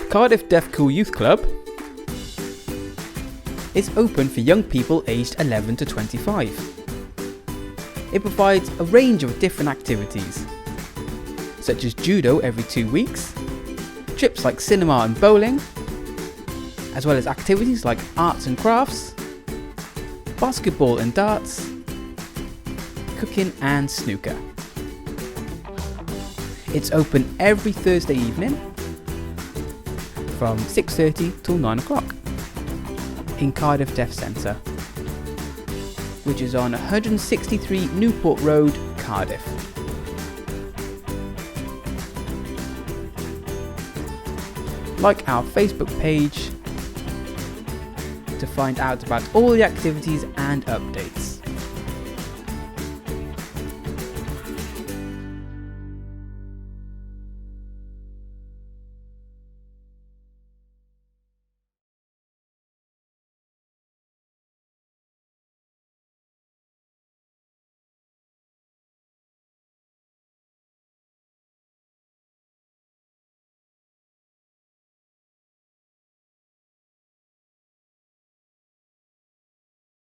Cardiff Deaf Cool Youth Club is open for young people aged 11 to 25. It provides a range of different activities, such as judo every 2 weeks, trips like cinema and bowling, as well as activities like arts and crafts, basketball and darts, cooking and snooker. It's open every Thursday evening from 6:30 till 9 o'clock in Cardiff Deaf Centre, which is on 163 Newport Road, Cardiff. Like our Facebook page to find out about all the activities and updates.